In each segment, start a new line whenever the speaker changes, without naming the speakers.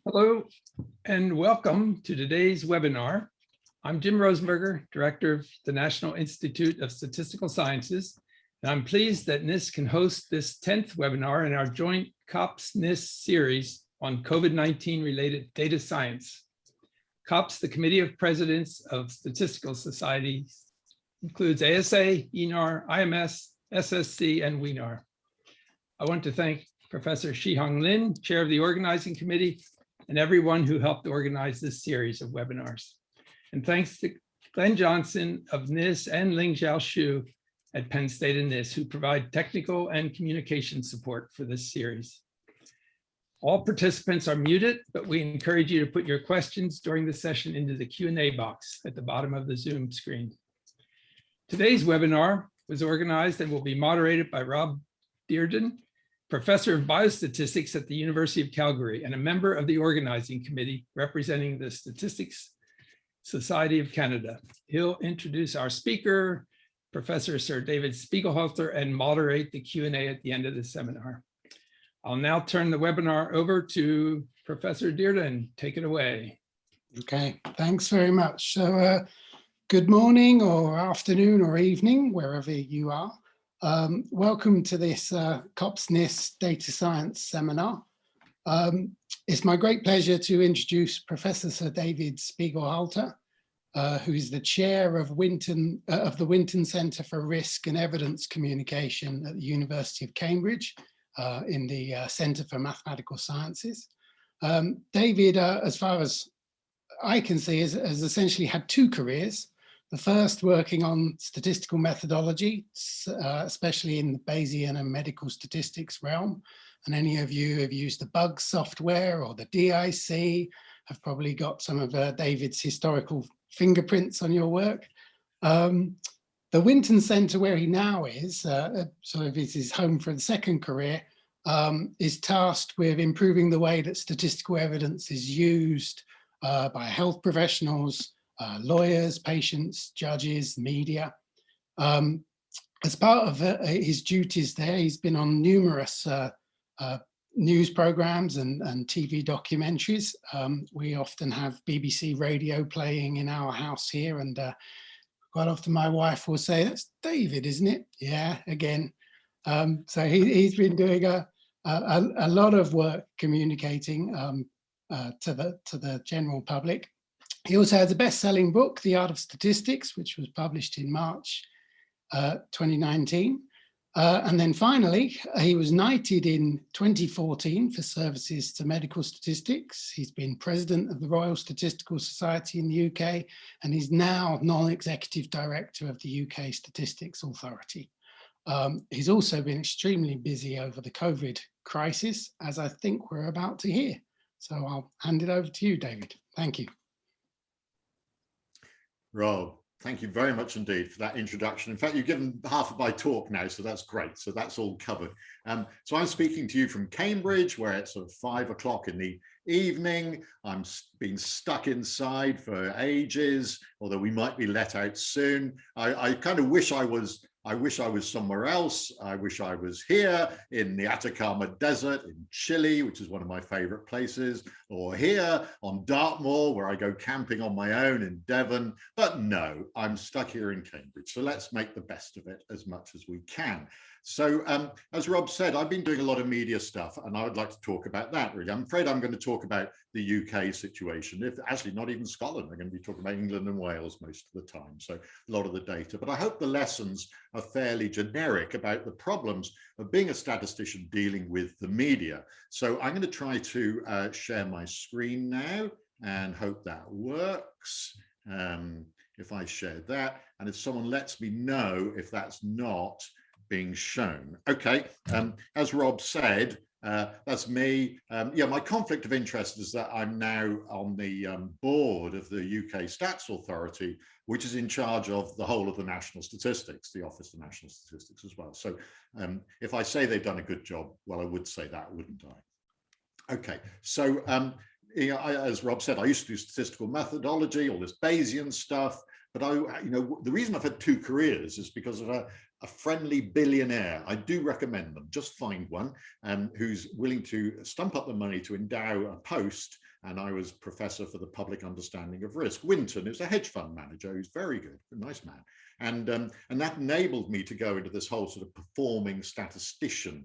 Hello and welcome to today's webinar. I'm Jim Rosenberger, Director of the National Institute of Statistical Sciences, and I'm pleased that NISS can host this 10th webinar in our joint COPSS-NISS series on COVID-19 related data science. COPSS, the Committee of Presidents of Statistical Societies, includes ASA, ENAR, IMS, SSC, and WENAR. I want to thank Professor Shihong Lin, Chair of the Organizing Committee, and everyone who helped organize this series of webinars. And thanks to Glenn Johnson of NISS and Lingxiao Xu at Penn State and NISS, who provide technical and communication support for this series. All participants are muted, but we encourage you to put your questions during the session into the Q&A box at the bottom of the Zoom screen. Today's webinar was organized and will be moderated by Rob Dearden, Professor of Biostatistics at the University of Calgary and a member of the Organizing Committee representing the Statistics Society of Canada. He'll introduce our speaker, Professor Sir David Spiegelhalter, and moderate the Q&A at the end of the seminar. I'll now turn the webinar over to Professor Dearden. Take it away.
Okay, thanks very much. So good morning or afternoon or evening, wherever you are. Welcome to this COPSS-NISS data science seminar. It's my great pleasure to introduce Professor Sir David Spiegelhalter, who is the chair of the Winton Centre for Risk and Evidence Communication at the University of Cambridge in the Centre for Mathematical Sciences. David, as far as I can see, has essentially had two careers. The first working on statistical methodology, especially in the Bayesian and medical statistics realm. And any of you who have used the BUG software or the DIC have probably got some of David's historical fingerprints on your work. The Winton Centre, where he now is, sort of is his home for the second career, is tasked with improving the way that statistical evidence is used by health professionals, lawyers, patients, judges, media. As part of his duties there, he's been on numerous news programs and TV documentaries. We often have BBC radio playing in our house here, and quite often my wife will say, "That's David, isn't it?" Yeah, again. So he's been doing a lot of work communicating to the general public. He also has a best-selling book, The Art of Statistics, which was published in March 2019. And then finally, he was knighted in 2014 for services to medical statistics. He's been president of the Royal Statistical Society in the UK, and he's now non-executive director of the UK Statistics Authority. He's also been extremely busy over the COVID crisis, as I think we're about to hear. So I'll hand it over to you, David. Thank you.
Rob, thank you very much indeed for that introduction. In fact, you've given half of my talk now, so that's great. So that's all covered. So I'm speaking to you from Cambridge, where it's sort of 5 o'clock in the evening. I'm been stuck inside for ages, although we might be let out soon. I kind of wish I was somewhere else. I wish I was here in the Atacama Desert in Chile, which is one of my favorite places, or here on Dartmoor, where I go camping on my own in Devon. But no, I'm stuck here in Cambridge. So let's make the best of it as much as we can. So as Rob said, I've been doing a lot of media stuff, and I would like to talk about that, really. I'm afraid I'm going to talk about the UK situation. Actually, not even Scotland. I'm going to be talking about England and Wales most of the time. So a lot of the data. But I hope the lessons are fairly generic about the problems of being a statistician dealing with the media. So I'm going to try to share my screen now and hope that works. If I share that, and if someone lets me know if that's not being shown. Okay, as Rob said, that's me. Yeah, my conflict of interest is that I'm now on the board of the UK Stats Authority, which is in charge of the whole of the national statistics, the Office of National Statistics as well. So if I say they've done a good job, well, I would say that, wouldn't I? Okay, so as Rob said, I used to do statistical methodology, all this Bayesian stuff. But the reason I've had two careers is because of a friendly billionaire. I do recommend them. Just find one who's willing to stump up the money to endow a post. And I was professor for the public understanding of risk. Winton is a hedge fund manager who's very good, a nice man. And that enabled me to go into this whole sort of performing statistician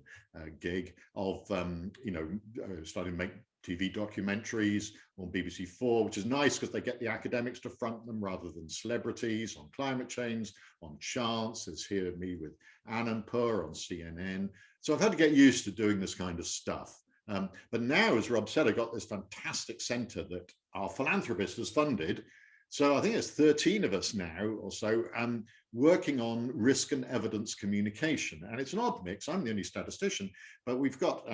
gig of, starting to make TV documentaries on BBC4, which is nice because they get the academics to front them rather than celebrities, on climate change, on chance. There's here me with Anandpur on CNN. So I've had to get used to doing this kind of stuff. But now, as Rob said, I got this fantastic centre that our philanthropist has funded. So I think there's 13 of us now or so working on risk and evidence communication. And it's an odd mix. I'm the only statistician, but we've got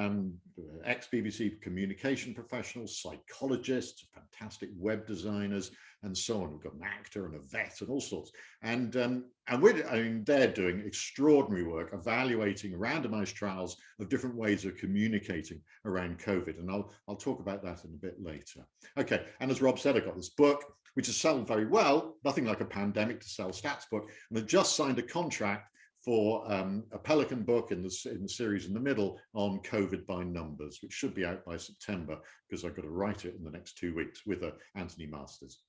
ex-BBC communication professionals, psychologists, fantastic web designers, and so on. We've got an actor and a vet and all sorts. And they're doing extraordinary work evaluating randomized trials of different ways of communicating around COVID. And I'll talk about that in a bit later. Okay, and as Rob said, I got this book, which has sold very well, nothing like a pandemic to sell stats book. And I just signed a contract for a Pelican book in the series in the middle on COVID by numbers, which should be out by September, because I've got to write it in the next 2 weeks with Anthony Masters.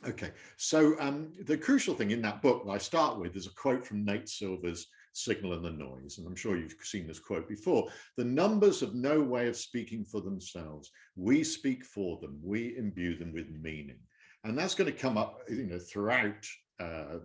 Okay, so the crucial thing in that book that I start with is a quote from Nate Silver's Signal and the Noise. And I'm sure you've seen this quote before. The numbers have no way of speaking for themselves. We speak for them. We imbue them with meaning. And that's going to come up, throughout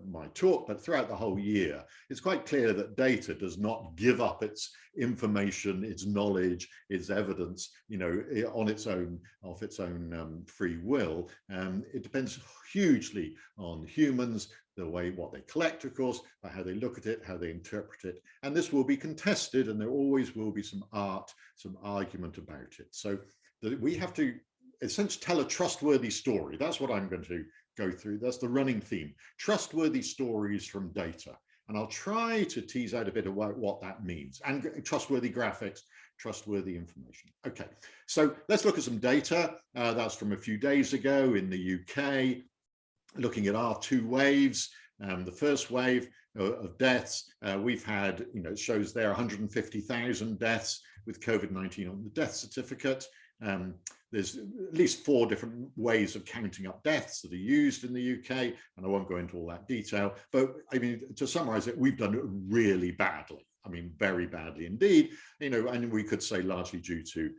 my talk, but throughout the whole year. It's quite clear that data does not give up its information, its knowledge, its evidence, on its own, of its own free will. It depends hugely on humans, what they collect, of course, but how they look at it, how they interpret it. And this will be contested, and there always will be some art, some argument about it. So we have to essentially tell a trustworthy story. That's what I'm going to go through. That's the running theme, trustworthy stories from data. And I'll try to tease out a bit about what that means, and trustworthy graphics, trustworthy information. Okay, so let's look at some data. That's from a few days ago in the UK, looking at our two waves. The first wave of deaths, we've had, it shows there 150,000 deaths with COVID-19 on the death certificate. There's at least 4 different ways of counting up deaths that are used in the UK, and I won't go into all that detail, but I mean, to summarize it, we've done it really badly. I mean, very badly indeed, and we could say largely due to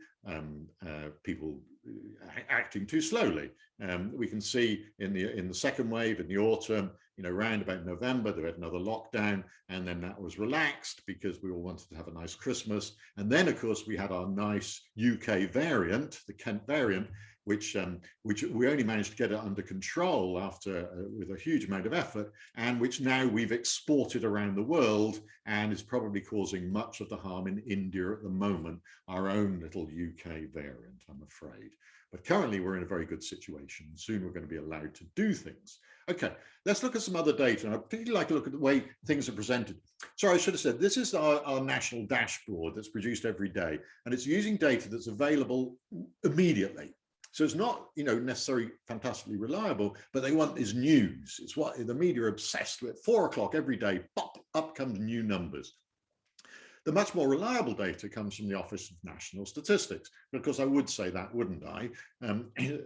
people acting too slowly. We can see in the second wave in the autumn, around about November, there had another lockdown, and then that was relaxed because we all wanted to have a nice Christmas. And then, of course, we had our nice UK variant, the Kent variant, which we only managed to get it under control after with a huge amount of effort, and which now we've exported around the world and is probably causing much of the harm in India at the moment, our own little UK variant, I'm afraid. But currently we're in a very good situation. Soon we're going to be allowed to do things. Okay, let's look at some other data. And I particularly like to look at the way things are presented. Sorry, I should have said, this is our national dashboard that's produced every day, and it's using data that's available immediately. So it's not, necessarily fantastically reliable, but they want is news. It's what the media are obsessed with. 4 o'clock every day, pop, up comes new numbers. The much more reliable data comes from the Office of National Statistics, because I would say that, wouldn't I?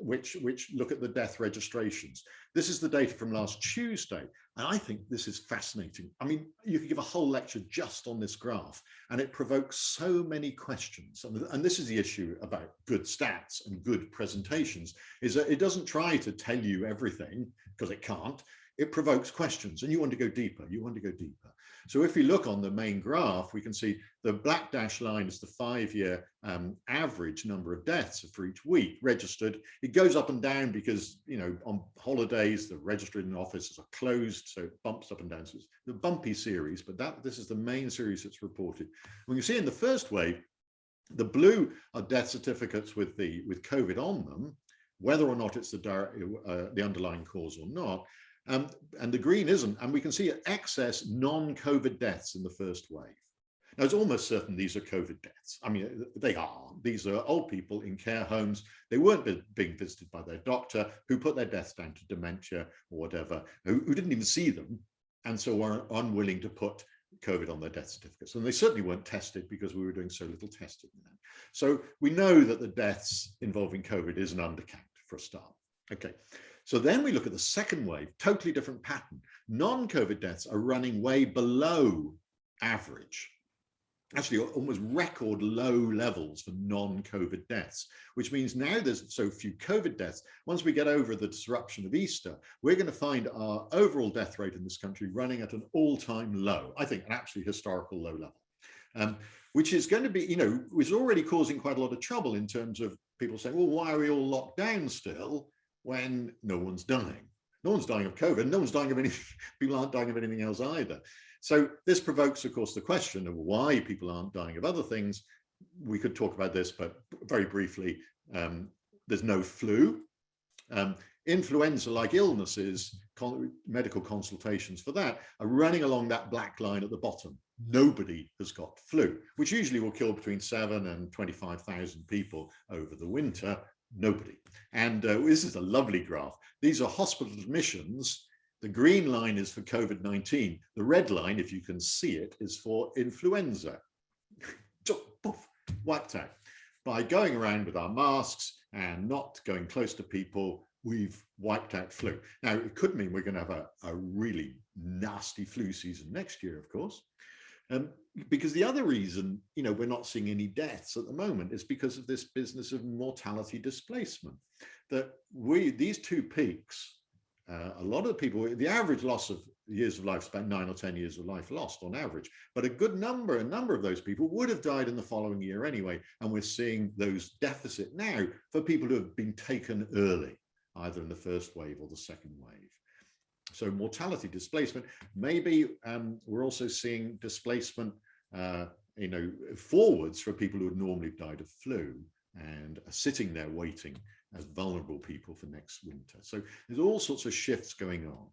Which look at the death registrations. This is the data from last Tuesday, and I think this is fascinating. I mean, you could give a whole lecture just on this graph, and it provokes so many questions. And this is the issue about good stats and good presentations, is that it doesn't try to tell you everything, because it can't. It provokes questions, and you want to go deeper. You want to go deeper. So if we look on the main graph, we can see the black dashed line is the 5-year average number of deaths for each week registered. It goes up and down because, on holidays, the registering offices are closed, so it bumps up and down. So it's the bumpy series, but this is the main series that's reported. We can see in the first wave, the blue are death certificates with COVID on them, whether or not it's the underlying cause or not. And the green isn't, and we can see excess non-COVID deaths in the first wave. Now, it's almost certain these are COVID deaths. I mean, they are. These are old people in care homes. They weren't being visited by their doctor, who put their deaths down to dementia or whatever, who didn't even see them, and so were unwilling to put COVID on their death certificates. And they certainly weren't tested because we were doing so little testing then. So we know that the deaths involving COVID is an undercount for a start. Okay, so then we look at the second wave, totally different pattern. Non-COVID deaths are running way below average. Actually, almost record low levels for non-COVID deaths, which means now there's so few COVID deaths. Once we get over the disruption of Easter, we're going to find our overall death rate in this country running at an all-time low, I think an absolutely historical low level, which is going to be, is already causing quite a lot of trouble in terms of people saying, well, why are we all locked down still when no one's dying? No one's dying of COVID, no one's dying of anything, people aren't dying of anything else either. So this provokes, of course, the question of why people aren't dying of other things. We could talk about this, but very briefly, there's no flu. Influenza-like illnesses, medical consultations for that are running along that black line at the bottom. Nobody has got flu, which usually will kill between 7,000 and 25,000 people over the winter. Nobody. And this is a lovely graph. These are hospital admissions. The green line is for COVID-19. The red line, if you can see it, is for influenza. Poof, wiped out. By going around with our masks and not going close to people, we've wiped out flu. Now, it could mean we're going to have a really nasty flu season next year, of course. Because the other reason, we're not seeing any deaths at the moment is because of this business of mortality displacement. That these two peaks, a lot of people, the average loss of years of life is about 9 or 10 years of life lost on average, but a number of those people would have died in the following year anyway. And we're seeing those deficit now for people who have been taken early, either in the first wave or the second wave. So mortality displacement, maybe we're also seeing displacement, forwards for people who would normally have died of flu and are sitting there waiting as vulnerable people for next winter. So there's all sorts of shifts going on.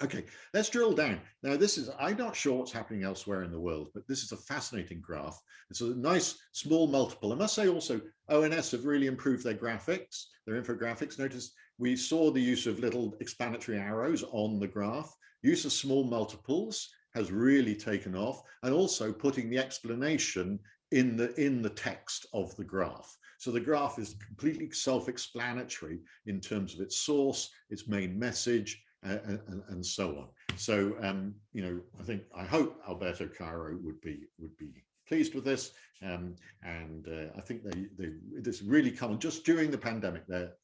Okay, let's drill down. Now I'm not sure what's happening elsewhere in the world, but this is a fascinating graph. It's a nice small multiple. I must say also, ONS have really improved their graphics, their infographics. Notice we saw the use of little explanatory arrows on the graph. Use of small multiples has really taken off, and also putting the explanation in the text of the graph. So the graph is completely self-explanatory in terms of its source, its main message, and so on. So I hope Alberto Cairo would be pleased with this, and I think this really come on just during the pandemic. Their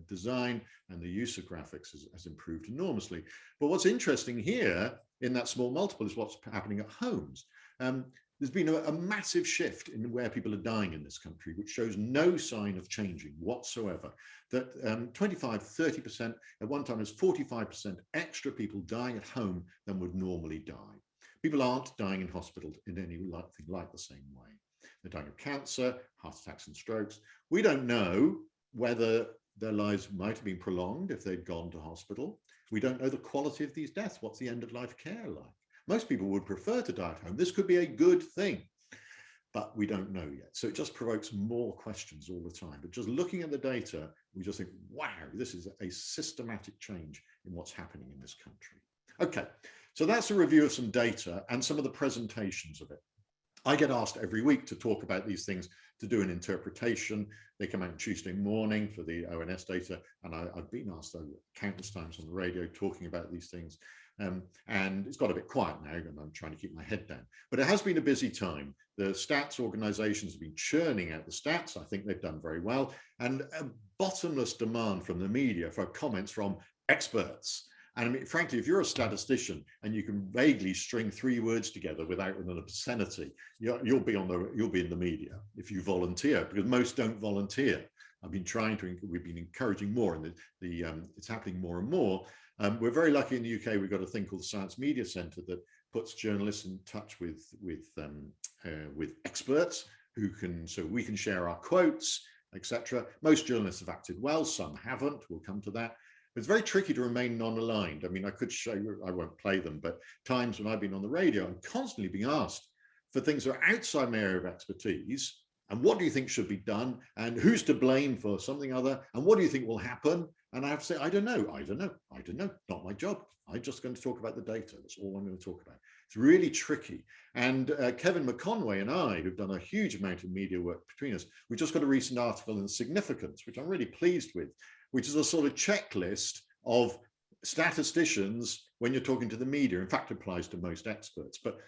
design and the use of graphics has improved enormously. But what's interesting here in that small multiple is what's happening at homes. There's been a massive shift in where people are dying in this country, which shows no sign of changing whatsoever. That 25–30%, at one time there's 45% extra people dying at home than would normally die. People aren't dying in hospital in anything like the same way. They're dying of cancer, heart attacks and strokes. We don't know whether their lives might have been prolonged if they'd gone to hospital. We don't know the quality of these deaths. What's the end of life care like? Most people would prefer to die at home. This could be a good thing, but we don't know yet. So it just provokes more questions all the time. But just looking at the data, we just think, wow, this is a systematic change in what's happening in this country. Okay, so that's a review of some data and some of the presentations of it. I get asked every week to talk about these things, to do an interpretation. They come out on Tuesday morning for the ONS data, and I've been asked countless times on the radio talking about these things. And it's got a bit quiet now, and I'm trying to keep my head down. But it has been a busy time. The stats organizations have been churning out the stats. I think they've done very well. And a bottomless demand from the media for comments from experts. And I mean, frankly, if you're a statistician and you can vaguely string 3 words together without an obscenity, you'll be in the media if you volunteer, because most don't volunteer. We've been encouraging more, and it's happening more and more. We're very lucky in the UK. We've got a thing called the Science Media Centre that puts journalists in touch with experts so we can share our quotes, etc. Most journalists have acted well, some haven't. We'll come to that. But it's very tricky to remain non-aligned. I mean, I could show you, I won't play them, but times when I've been on the radio, I'm constantly being asked for things that are outside my area of expertise. And what do you think should be done? And who's to blame for something other? And what do you think will happen? And I have to say, I don't know, not my job. I'm just going to talk about the data. That's all I'm going to talk about. It's really tricky. And Kevin McConway and I, who've done a huge amount of media work between us, we just got a recent article in Significance, which I'm really pleased with, which is a sort of checklist of statisticians when you're talking to the media. In fact, it applies to most experts. But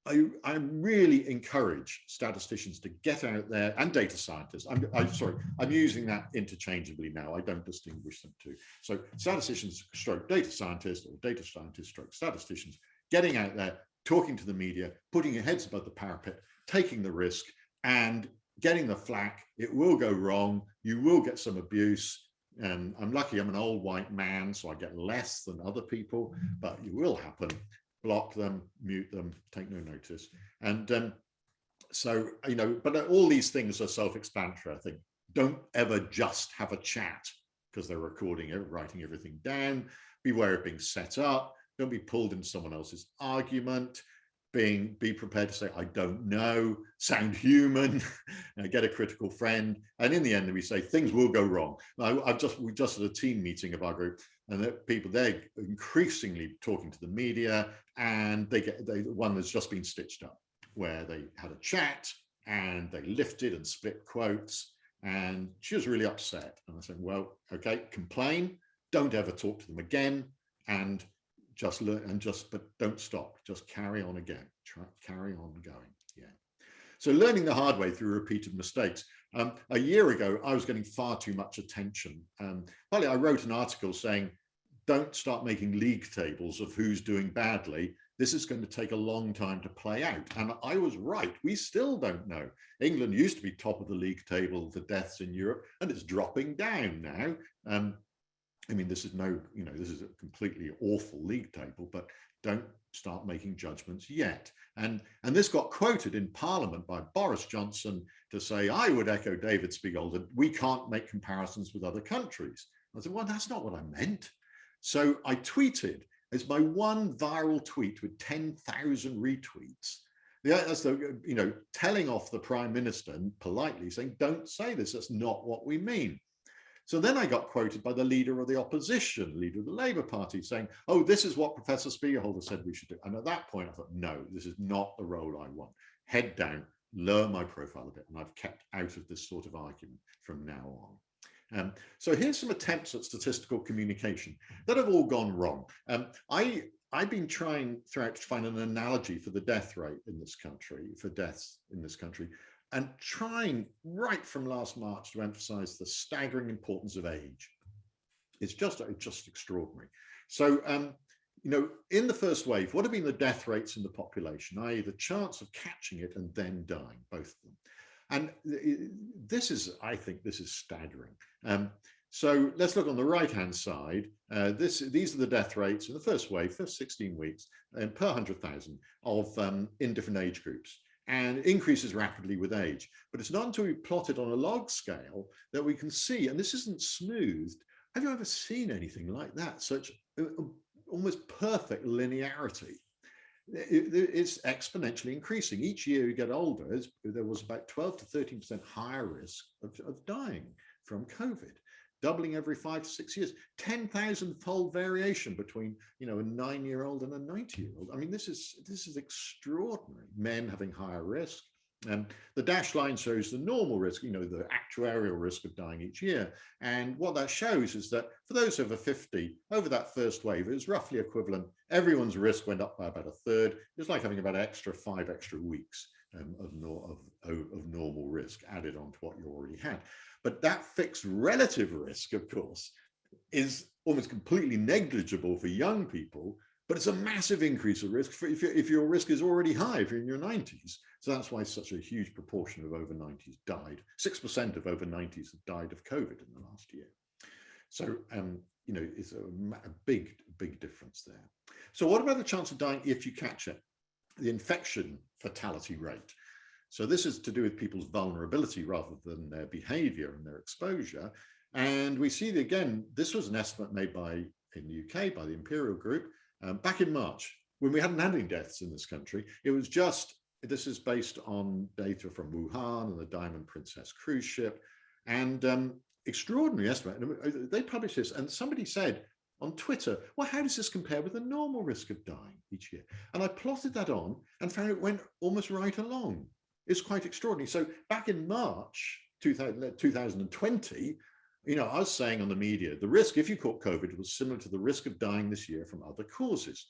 I really encourage statisticians to get out there, and data scientists. I'm using that interchangeably now. I don't distinguish them two. So statisticians stroke data scientists, or data scientists stroke statisticians, getting out there, talking to the media, putting your heads above the parapet, taking the risk and getting the flack. It will go wrong. You will get some abuse. I'm lucky I'm an old white man, so I get less than other people, but it will happen. Block them, mute them, take no notice. And so, you know, but all these things are self-explanatory, I think. Don't ever just have a chat because they're recording it, writing everything down. Beware of being set up. Don't be pulled into someone else's argument. Be prepared to say, I don't know, sound human, get a critical friend. And in the end, we say things will go wrong. We just had a team meeting of our group, and they're increasingly talking to the media, and one that's just been stitched up, where they had a chat and they lifted and split quotes, and she was really upset. And I said, well, okay, complain, don't ever talk to them again, and just learn, but don't stop, just carry on again, carry on going. Yeah. So learning the hard way through repeated mistakes. A year ago, I was getting far too much attention. Partly I wrote an article saying, don't start making league tables of who's doing badly. This is going to take a long time to play out. And I was right. We still don't know. England used to be top of the league table for deaths in Europe, and it's dropping down now. I mean, this is this is a completely awful league table, but don't start making judgments yet. And this got quoted in Parliament by Boris Johnson to say, I would echo David Spiegel that we can't make comparisons with other countries. I said, well, that's not what I meant. So I tweeted, it's my one viral tweet with 10,000 retweets. That's telling off the Prime Minister and politely saying, don't say this, that's not what we mean. So then I got quoted by the leader of the opposition, leader of the Labour Party, saying, oh, this is what Professor Spiegelhalter said we should do. And at that point, I thought, no, this is not the role I want. Head down, lower my profile a bit. And I've kept out of this sort of argument from now on. So here's some attempts at statistical communication that have all gone wrong. I've been trying throughout to find an analogy for the death rate in this country, for deaths in this country, and trying right from last March to emphasize the staggering importance of age. It's just extraordinary. So, in the first wave, what have been the death rates in the population, i.e. the chance of catching it and then dying, both of them? And I think this is staggering. So let's look on the right-hand side. These are the death rates in the first wave, first 16 weeks, per 100,000 in different age groups. And it increases rapidly with age. But it's not until we plot it on a log scale that we can see, and this isn't smoothed. Have you ever seen anything like that? Such almost perfect linearity. It's exponentially increasing. Each year you get older, there was about 12 to 13% higher risk of dying from COVID, doubling every 5 to 6 years, 10,000-fold variation between, a 9-year-old and a 90-year-old. I mean, this is extraordinary. Men having higher risk. The dashed line shows the normal risk, the actuarial risk of dying each year. And what that shows is that for those over 50, over that first wave, it was roughly equivalent. Everyone's risk went up by about a third. It's like having about 5 extra weeks of normal risk added on to what you already had. But that fixed relative risk, of course, is almost completely negligible for young people, but it's a massive increase of risk if your risk is already high, if you're in your 90s. So that's why such a huge proportion of over 90s died. 6% of over 90s have died of COVID in the last year. So, it's a big, big difference there. So what about the chance of dying if you catch it? The infection fatality rate. So this is to do with people's vulnerability rather than their behavior and their exposure. And we see that, again, this was an estimate made in the UK by the Imperial Group back in March, when we hadn't had any deaths in this country. It was this is based on data from Wuhan and the Diamond Princess cruise ship, and extraordinary estimate. They published this, and somebody said, on Twitter, well, how does this compare with the normal risk of dying each year? And I plotted that on and found it went almost right along. It's quite extraordinary. So back in March 2020, I was saying on the media, the risk, if you caught COVID, was similar to the risk of dying this year from other causes.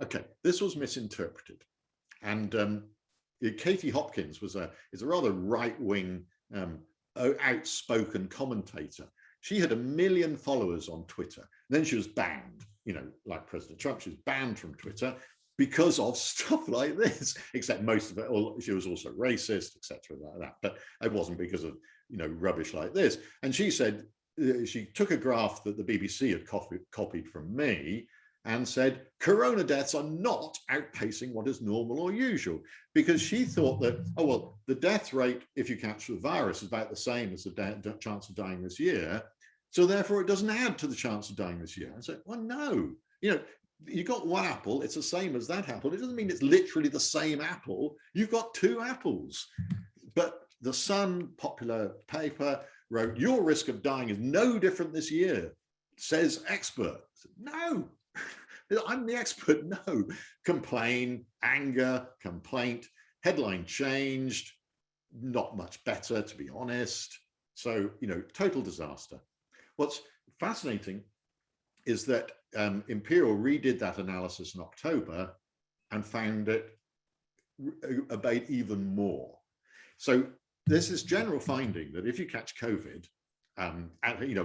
Okay, this was misinterpreted. And Katie Hopkins is a rather right-wing, outspoken commentator. She had 1 million followers on Twitter. Then she was banned, like President Trump, she was banned from Twitter because of stuff like this, except most of it, she was also racist, etc. like that. But it wasn't because of, rubbish like this. And she said, she took a graph that the BBC had copied from me and said, corona deaths are not outpacing what is normal or usual, because she thought that, oh, well, the death rate, if you catch the virus, is about the same as the chance of dying this year. So therefore, it doesn't add to the chance of dying this year. I said, well, no, you got one apple, it's the same as that apple. It doesn't mean it's literally the same apple. You've got 2 apples. But the Sun popular paper wrote, your risk of dying is no different this year, says expert. No, I'm the expert. No. Complain, anger, complaint, headline changed, not much better, to be honest. So, total disaster. What's fascinating is that Imperial redid that analysis in October and found it abate even more. So there's this general finding that if you catch COVID,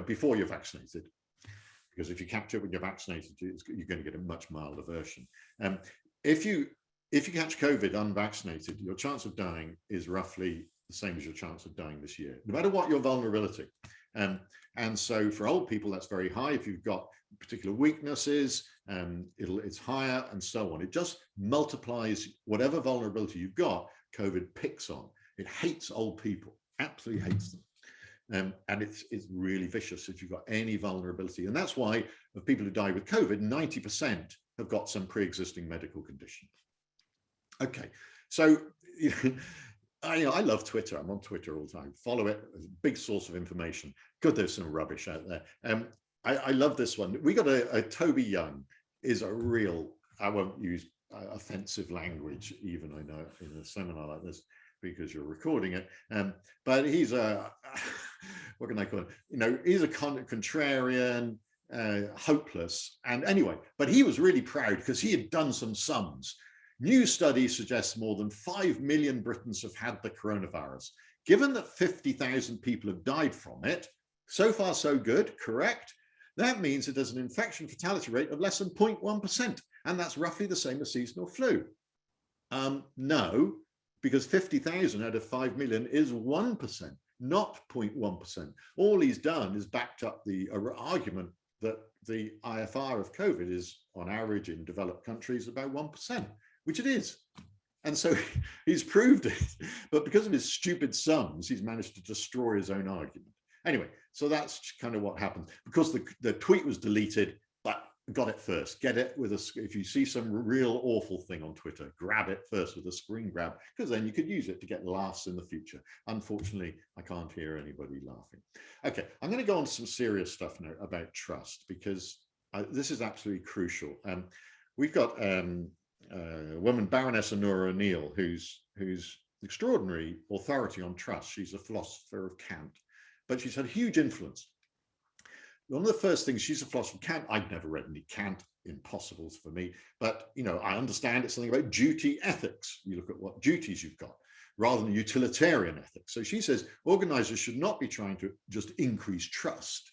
before you're vaccinated, because if you catch it when you're vaccinated, you're going to get a much milder version. If you catch COVID unvaccinated, your chance of dying is roughly the same as your chance of dying this year, no matter what your vulnerability. And so for old people, that's very high. If you've got particular weaknesses, it's higher, and so on. It just multiplies whatever vulnerability you've got. COVID picks on. It hates old people, absolutely hates them. And it's really vicious if you've got any vulnerability. And that's why of people who die with COVID, 90% have got some pre-existing medical condition. Okay, so I love Twitter. I'm on Twitter all the time. Follow it. It's a big source of information. God, there's some rubbish out there. I love this one. We got a Toby Young is a real, I won't use offensive language, even I know in a seminar like this, because you're recording it. But he's what can I call it? He's a contrarian, hopeless. And anyway, but he was really proud because he had done some sums. New study suggests more than 5 million Britons have had the coronavirus. Given that 50,000 people have died from it, so far so good, correct? That means it has an infection fatality rate of less than 0.1%. And that's roughly the same as seasonal flu. No, because 50,000 out of 5 million is 1%, not 0.1%. All he's done is backed up the argument that the IFR of COVID is on average in developed countries about 1%, which it is. And so he's proved it, but because of his stupid sums, he's managed to destroy his own argument. Anyway, so that's kind of what happened. Because the tweet was deleted, but got it first. Get it with if you see some real awful thing on Twitter, grab it first with a screen grab, because then you could use it to get laughs in the future. Unfortunately, I can't hear anybody laughing. Okay, I'm going to go on to some serious stuff now about trust, because this is absolutely crucial. We've got a woman, Baroness Honora O'Neill, who's extraordinary authority on trust. She's a philosopher of Kant, but she's had huge influence. One of the first things, she's a philosopher of Kant. I'd never read any Kant, impossible for me, but I understand it's something about duty ethics. You look at what duties you've got rather than utilitarian ethics. So she says organizers should not be trying to just increase trust,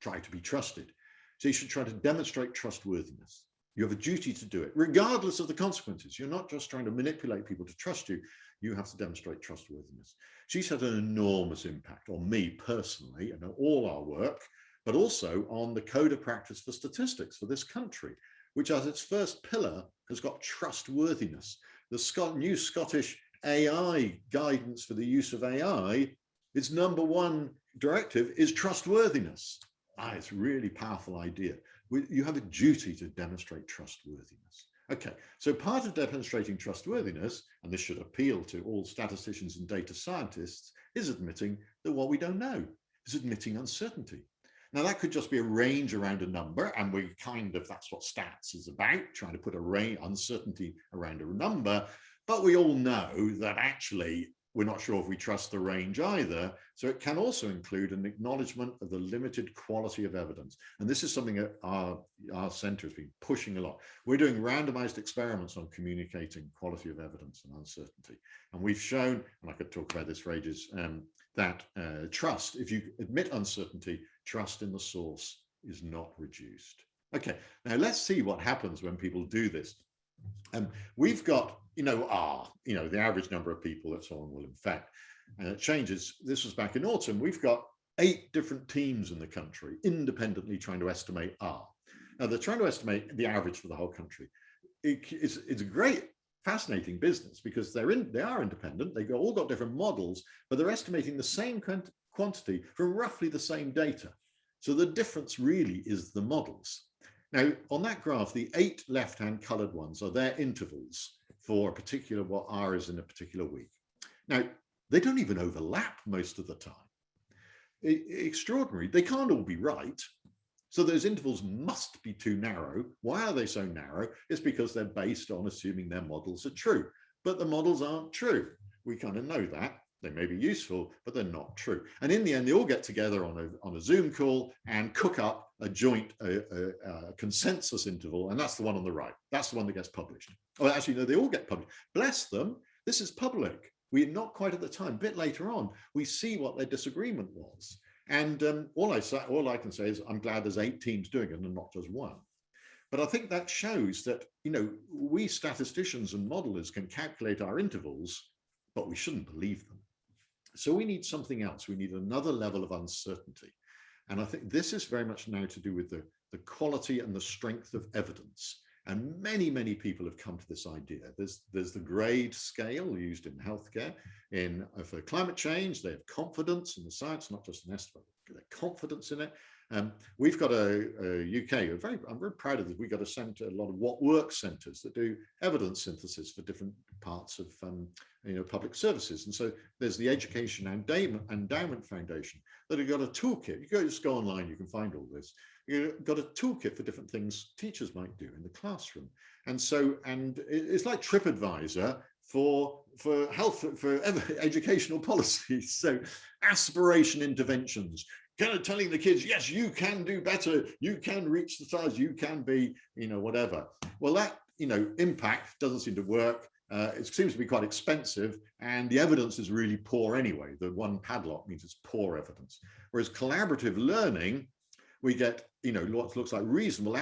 try to be trusted. So you should try to demonstrate trustworthiness. You have a duty to do it, regardless of the consequences. You're not just trying to manipulate people to trust you. You have to demonstrate trustworthiness. She's had an enormous impact on me personally and on all our work, but also on the Code of Practice for Statistics for this country, which as its first pillar has got trustworthiness. The new Scottish AI guidance for the use of AI, its #1 directive is trustworthiness. It's a really powerful idea. You have a duty to demonstrate trustworthiness. Okay, so part of demonstrating trustworthiness, and this should appeal to all statisticians and data scientists, is admitting that what we don't know, is admitting uncertainty. Now that could just be a range around a number, and that's what stats is about, trying to put a range, uncertainty around a number. But we all know that actually we're not sure if we trust the range either. So it can also include an acknowledgement of the limited quality of evidence. And this is something that our center has been pushing a lot. We're doing randomized experiments on communicating quality of evidence and uncertainty. And we've shown, and I could talk about this for ages, that trust, if you admit uncertainty, trust in the source is not reduced. Okay, now let's see what happens when people do this. We've got, the average number of people that someone will infect, and it changes. This was back in autumn. We've got 8 different teams in the country independently trying to estimate R. Now they're trying to estimate the average for the whole country. It's a great, fascinating business because they are independent. They've all got different models, but they're estimating the same quantity from roughly the same data. So the difference really is the models. Now, on that graph, the 8 left-hand colored ones are their intervals for a particular, what R is in a particular week. Now, they don't even overlap most of the time. Extraordinary. They can't all be right. So those intervals must be too narrow. Why are they so narrow? It's because they're based on assuming their models are true. But the models aren't true. We kind of know that. They may be useful, but they're not true. And in the end, they all get together on a Zoom call and cook up a joint consensus interval. And that's the one on the right. That's the one that gets published. Oh, actually, no, they all get published. Bless them. This is public. We're not quite at the time. A bit later on, we see what their disagreement was. And all I can say is I'm glad there's 8 teams doing it and not just one. But I think that shows that, we statisticians and modelers can calculate our intervals, but we shouldn't believe them. So we need something else. We need another level of uncertainty. And I think this is very much now to do with the quality and the strength of evidence. And many, many people have come to this idea. There's the grade scale used in healthcare. For climate change, they have confidence in the science, not just an estimate, their confidence in it. We've got a UK, I'm very proud of this. We've got a lot of what work centers that do evidence synthesis for different parts of public services. And so there's the Education Endowment Foundation that have got a toolkit. You can just go online, you can find all this. You've got a toolkit for different things teachers might do in the classroom. And it's like TripAdvisor for educational policies. So aspiration interventions, kind of telling the kids, yes, you can do better, you can reach the stars, you can be, whatever. Well, that, impact doesn't seem to work. It seems to be quite expensive, and the evidence is really poor anyway. The one padlock means it's poor evidence. Whereas collaborative learning, we get, what looks like reasonable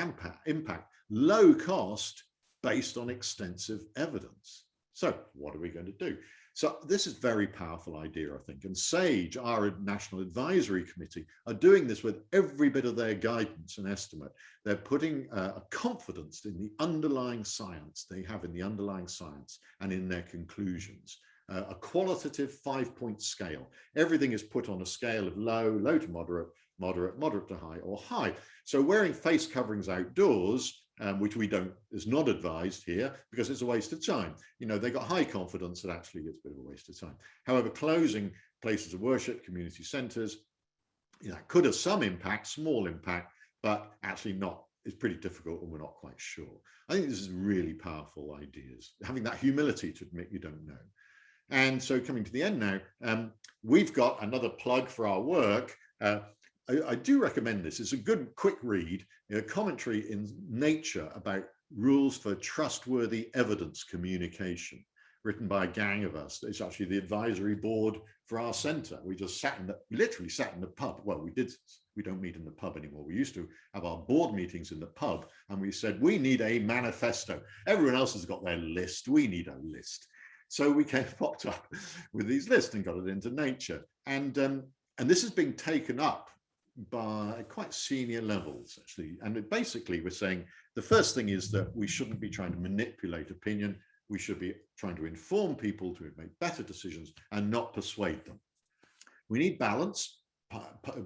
impact, low cost, based on extensive evidence. So what are we going to do? So this is a very powerful idea, I think. And SAGE, our National Advisory Committee, are doing this with every bit of their guidance and estimate. They're putting a confidence in the underlying science they have in the underlying science and in their conclusions. A qualitative 5-point scale. Everything is put on a scale of low to moderate, moderate to high, or high. So wearing face coverings outdoors, which is not advised here because it's a waste of time. They got high confidence that actually it's a bit of a waste of time. However, closing places of worship, community centers, could have some impact, small impact, but actually not. It's pretty difficult and we're not quite sure. I think this is really powerful ideas, having that humility to admit you don't know. And so coming to the end now, we've got another plug for our work. I do recommend this. It's a good quick read, a commentary in Nature about rules for trustworthy evidence communication, written by a gang of us. It's actually the advisory board for our center. We just literally sat in the pub. Well, we don't meet in the pub anymore. We used to have our board meetings in the pub, and we said, we need a manifesto. Everyone else has got their list. We need a list. So we popped up with these lists and got it into Nature. And this is being taken up by quite senior levels, actually. And basically, we're saying the first thing is that we shouldn't be trying to manipulate opinion. We should be trying to inform people to make better decisions and not persuade them. We need balance,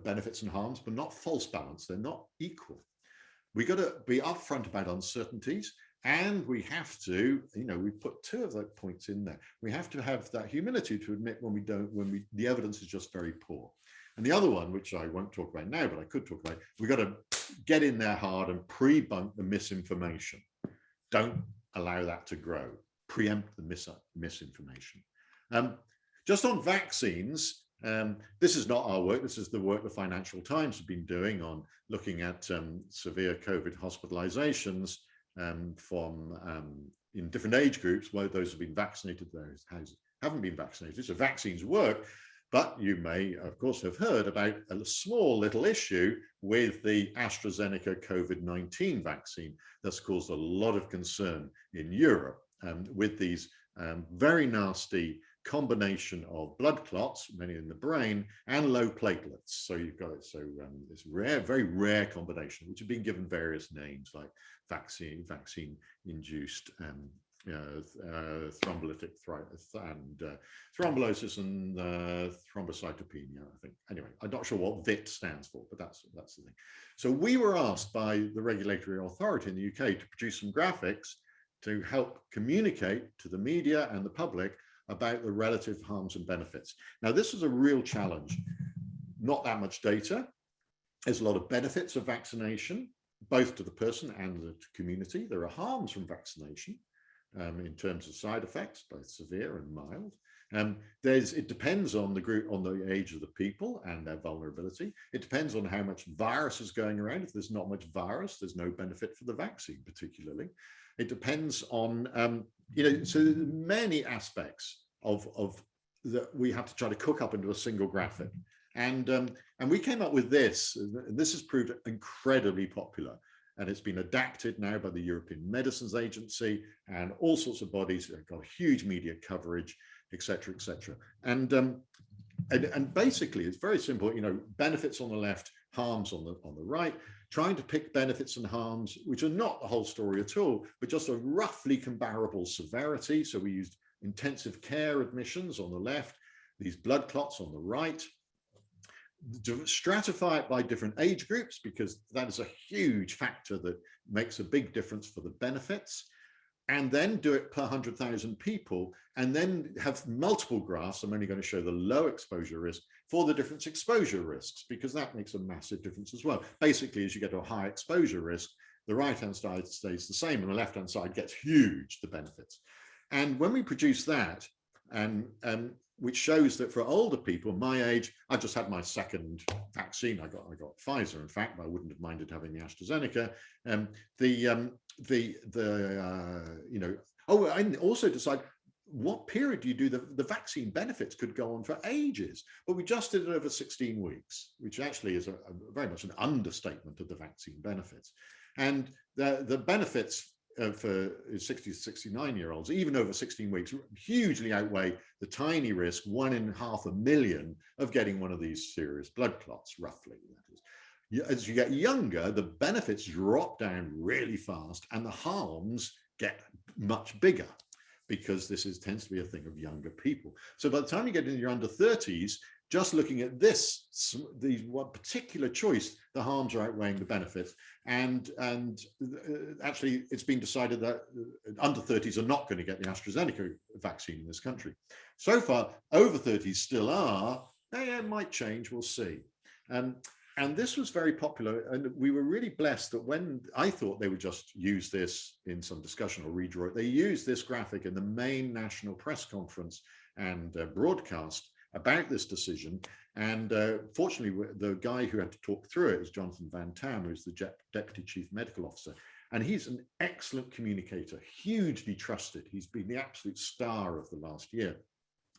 benefits and harms, but not false balance. They're not equal. We got to be upfront about uncertainties. And we have to, we put 2 of those points in there. We have to have that humility to admit when the evidence is just very poor. And the other one, which I won't talk about now, but I could talk about, we've got to get in there hard and pre-bunk the misinformation. Don't allow that to grow. Preempt the misinformation. Just on vaccines, this is not our work. This is the work the Financial Times have been doing on looking at severe COVID hospitalizations in different age groups, where those have been vaccinated, those haven't been vaccinated. So vaccines work, but you may, of course, have heard about a small little issue with the AstraZeneca COVID-19 vaccine that's caused a lot of concern in Europe with these very nasty combination of blood clots, many in the brain, and low platelets. So you've got it. So this rare, very rare combination, which have been given various names like vaccine-induced thrombolytic and thrombolysis and thrombocytopenia, I think. Anyway, I'm not sure what VIT stands for, but that's the thing. So we were asked by the regulatory authority in the UK to produce some graphics to help communicate to the media and the public about the relative harms and benefits. Now, this is a real challenge. Not that much data. There's a lot of benefits of vaccination, both to the person and the community. There are harms from vaccination in terms of side effects, both severe and mild. It depends on the group, on the age of the people and their vulnerability. It depends on how much virus is going around. If there's not much virus, there's no benefit for the vaccine particularly. It depends on, so many aspects of that we have to try to cook up into a single graphic. And we came up with this. This has proved incredibly popular. And it's been adapted now by the European Medicines Agency and all sorts of bodies that have got huge media coverage, et cetera, et cetera. And basically, it's very simple. Benefits on the left, harms on the right. Trying to pick benefits and harms, which are not the whole story at all, but just a roughly comparable severity. So we used intensive care admissions on the left, these blood clots on the right. To stratify it by different age groups, because that is a huge factor that makes a big difference for the benefits, and then do it per 100,000 people, and then have multiple graphs. I'm only going to show the low exposure risk for the different exposure risks, because that makes a massive difference as well. Basically, as you get to a high exposure risk, the right-hand side stays the same, and the left-hand side gets huge, the benefits. And when we produce that, which shows that for older people, my age, I just had my second vaccine. I got Pfizer, in fact, but I wouldn't have minded having the AstraZeneca. And also decide what period do you do the vaccine benefits could go on for ages, but we just did it over 16 weeks, which actually is very much an understatement of the vaccine benefits. And the benefits for 60 to 69-year-olds, even over 16 weeks, hugely outweigh the tiny risk, 1 in 500,000, of getting one of these serious blood clots, roughly. That is. As you get younger, the benefits drop down really fast and the harms get much bigger, because this tends to be a thing of younger people. So by the time you get into your under 30s, just looking at one particular choice, the harms are outweighing the benefits. And actually, it's been decided that under 30s are not going to get the AstraZeneca vaccine in this country. So far, over 30s still are. It might change, we'll see. And this was very popular. And we were really blessed that when I thought they would just use this in some discussion or redraw it, they used this graphic in the main national press conference and broadcast about this decision. And fortunately, the guy who had to talk through it is Jonathan Van Tam, who's the Deputy Chief Medical Officer. And he's an excellent communicator, hugely trusted. He's been the absolute star of the last year.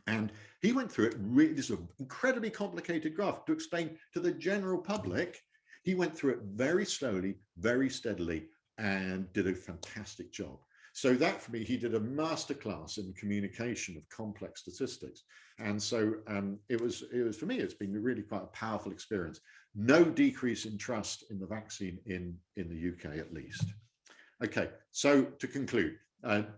And he went through it, really, this is an incredibly complicated graph to explain to the general public. He went through it very slowly, very steadily, and did a fantastic job. So that, for me, he did a masterclass in communication of complex statistics. And so it was for me, it's been really quite a powerful experience. No decrease in trust in the vaccine in the UK, at least. Okay, so to conclude,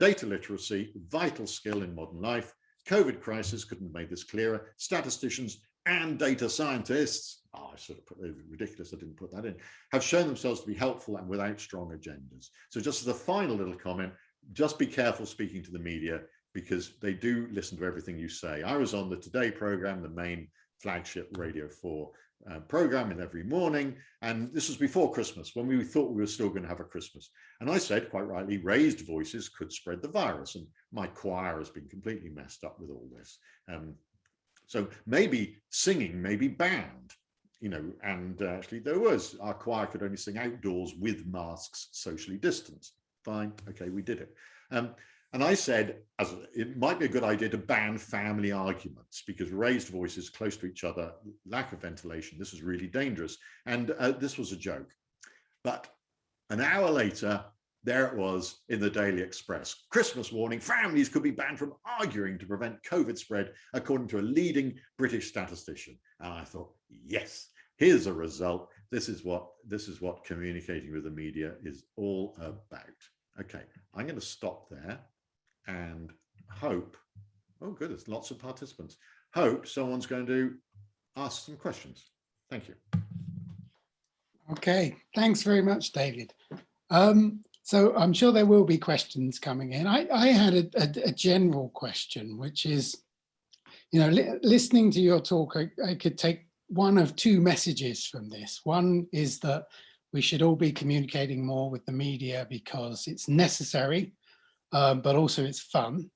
data literacy, vital skill in modern life. COVID crisis couldn't have made this clearer. Statisticians and data scientists, I sort of put it ridiculous, I didn't put that in, have shown themselves to be helpful and without strong agendas. So just as a final little comment, just be careful speaking to the media, because they do listen to everything you say. I was on the Today program, the main flagship Radio 4 program in every morning. And this was before Christmas, when we thought we were still going to have a Christmas. And I said, quite rightly, raised voices could spread the virus. And my choir has been completely messed up with all this. So maybe singing may be banned, you know, and actually there was, our choir could only sing outdoors with masks, socially distanced. Fine, okay, we did it. And I said, it might be a good idea to ban family arguments, because raised voices close to each other, lack of ventilation, this is really dangerous. And this was a joke. But an hour later, there it was in the Daily Express. Christmas warning, families could be banned from arguing to prevent COVID spread, according to a leading British statistician. And I thought, yes, here's a result. This is what communicating with the media is all about. Okay, I'm going to stop there and hope, oh good, there's lots of participants. Hope someone's going to ask some questions. Thank you.
Okay, thanks very much, David. So I'm sure there will be questions coming in. I had a general question, which is, you know, listening to your talk, I could take one of two messages from this. One is that we should all be communicating more with the media because it's necessary, but also it's fun.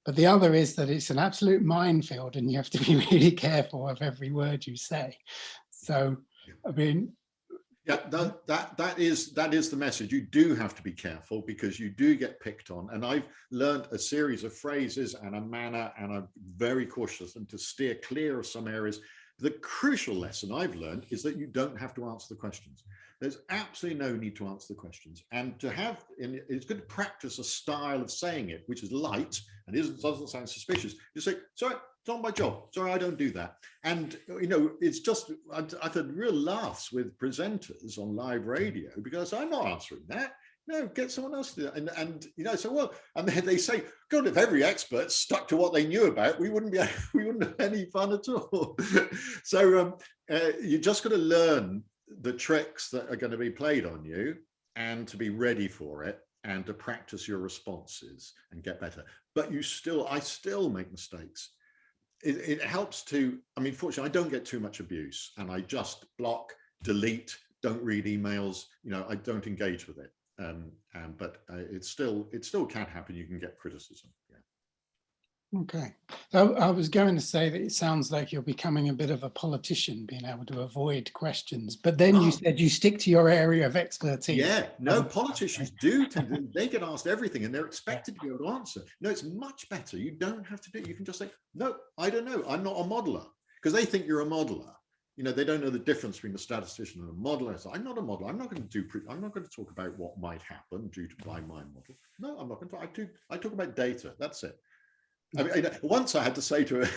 But the other is that it's an absolute minefield and you have to be really careful of every word you say. So, I mean,
yeah, that is the message. You do have to be careful because you do get picked on. And I've learned a series of phrases and a manner, and I'm very cautious and to steer clear of some areas. The crucial lesson I've learned is that you don't have to answer the questions. There's absolutely no need to answer the questions. And to have, it's good to practice a style of saying it, which is light and doesn't sound suspicious. You say, sorry, it's not my job. Sorry, I don't do that. And, you know, it's just, I've had real laughs with presenters on live radio because I'm not answering that. No, get someone else to do that. And you know, so well, and they say, God, if every expert stuck to what they knew about, we wouldn't have any fun at all. So you just got to learn the tricks that are going to be played on you and to be ready for it and to practice your responses and get better. But I still make mistakes. It helps to, I mean, fortunately, I don't get too much abuse and I just block, delete, don't read emails, you know, I don't engage with it. But it still can happen. You can get criticism. Yeah.
Okay. So I was going to say that it sounds like you're becoming a bit of a politician, being able to avoid questions. But then you said you stick to your area of expertise.
Yeah, no, politicians do tend to, they get asked everything and they're expected to be able to answer. No, it's much better. You don't have to do it. You can just say, no, I don't know. I'm not a modeler, because they think you're a modeler. You know, they don't know the difference between a statistician and a modeler. So I'm not a modeler. I'm not going to talk about what might happen due to by my model. No, I'm not going to. I talk about data. That's it. I mean, once I had to say to her,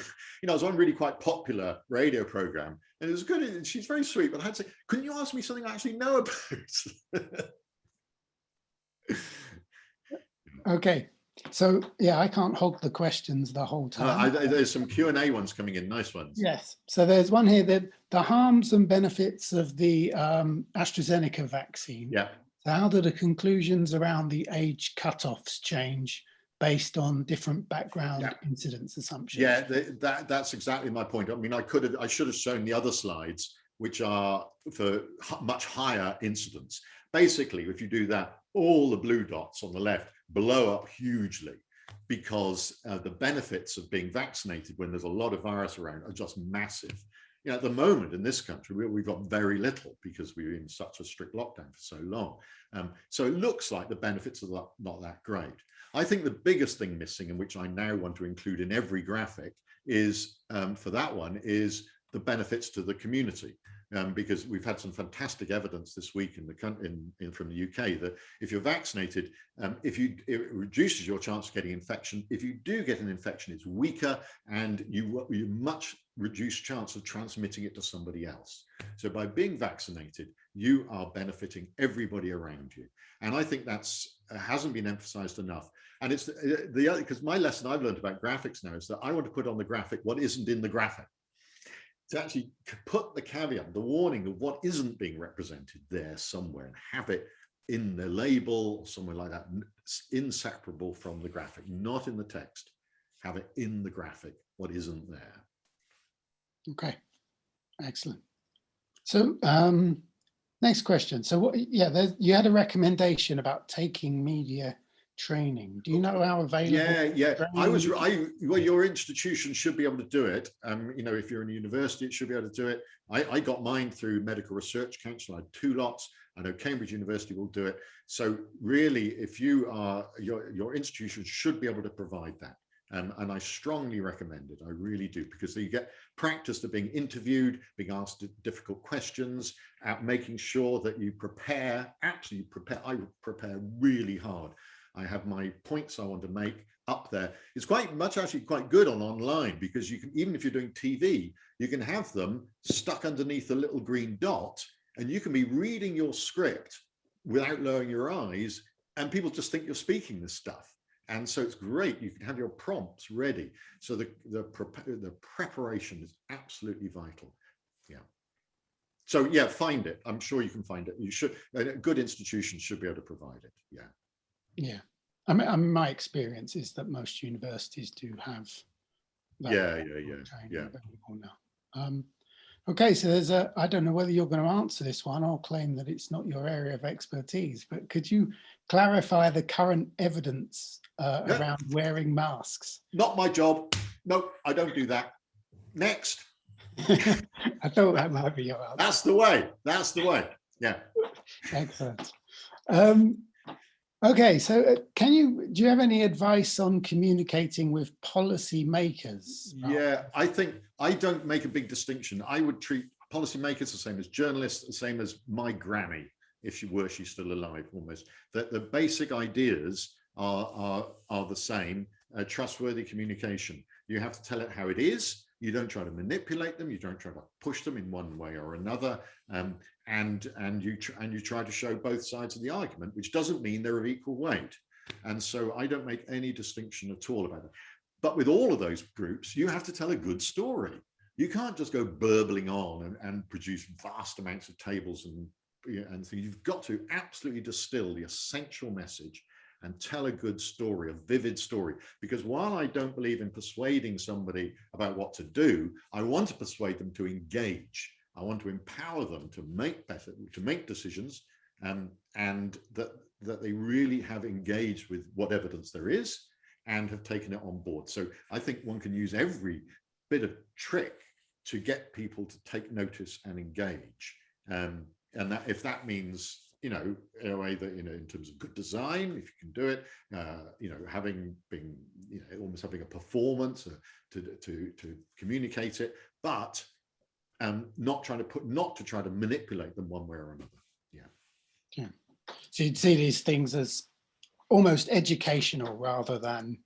you know, I was on a really quite popular radio program, and it was good. She's very sweet, but I had to say, couldn't you ask me something I actually know about?
Okay. So, yeah, I can't hog the questions the whole time.
There's some Q&A ones coming in, nice ones.
Yes. So there's one here that the harms and benefits of the AstraZeneca vaccine.
Yeah.
So how do the conclusions around the age cutoffs change based on different background incidence assumptions?
Yeah, that's exactly my point. I mean, I should have shown the other slides, which are for much higher incidence. Basically, if you do that, all the blue dots on the left blow up hugely because the benefits of being vaccinated when there's a lot of virus around are just massive. You know, at the moment in this country, we've got very little because we're in such a strict lockdown for so long. So it looks like the benefits are not that great. I think the biggest thing missing, and which I now want to include in every graphic, is for that one is the benefits to the community. Because we've had some fantastic evidence this week from the UK that if you're vaccinated, it reduces your chance of getting infection. If you do get an infection, it's weaker and you much reduced chance of transmitting it to somebody else. So by being vaccinated, you are benefiting everybody around you. And I think that's hasn't been emphasized enough. And it's the other, because my lesson I've learned about graphics now is that I want to put on the graphic what isn't in the graphic. To actually put the caveat, the warning of what isn't being represented there somewhere and have it in the label or somewhere like that, inseparable from the graphic, not in the text. Have it in the graphic, what isn't there.
Okay, excellent. So next question. So what, yeah, you had a recommendation about taking media training. Do you know how available?
Yeah.
training
Well, your institution should be able to do it. If you're in a university, it should be able to do it. I got mine through Medical Research Council. I had 2 lots. I know Cambridge University will do it. So really, if you are, your institution should be able to provide that. And I strongly recommend it. I really do, because you get practice to being interviewed, being asked difficult questions, making sure that you prepare. Actually, I prepare really hard. I have my points I want to make up there. It's actually quite good online, because you can, even if you're doing TV, you can have them stuck underneath a little green dot, and you can be reading your script without lowering your eyes, and people just think you're speaking this stuff. And so it's great. You can have your prompts ready. So the preparation is absolutely vital. Yeah. So yeah, find it. I'm sure you can find it. You should. A good institution should be able to provide it. Yeah.
Yeah, I mean, my experience is that most universities do have that training available now. Okay, so there's I don't know whether you're going to answer this one. I'll claim that it's not your area of expertise, but could you clarify the current evidence around wearing masks?
Not my job. No, I don't do that. Next.
I thought that might be your answer.
That's the way. That's the way. Yeah.
Excellent. Okay, so do you have any advice on communicating with policy makers?
Yeah, I think I don't make a big distinction. I would treat policymakers the same as journalists, the same as my granny, if she's still alive, almost. That the basic ideas are the same. Trustworthy communication. You have to tell it how it is. You don't try to manipulate them. You don't try to push them in one way or another. And you try to show both sides of the argument, which doesn't mean they're of equal weight. And so I don't make any distinction at all about it. But with all of those groups, you have to tell a good story. You can't just go burbling on and produce vast amounts of tables and so you've got to absolutely distill the essential message and tell a good story, a vivid story. Because while I don't believe in persuading somebody about what to do, I want to persuade them to engage. I want to empower them to make decisions, and that they really have engaged with what evidence there is and have taken it on board. So I think one can use every bit of trick to get people to take notice and engage. And that, if that means, in a way that, in terms of good design, if you can do it, almost having a performance to communicate it, but not to try to manipulate them one way or another.
Yeah. So you'd see these things as almost educational rather than.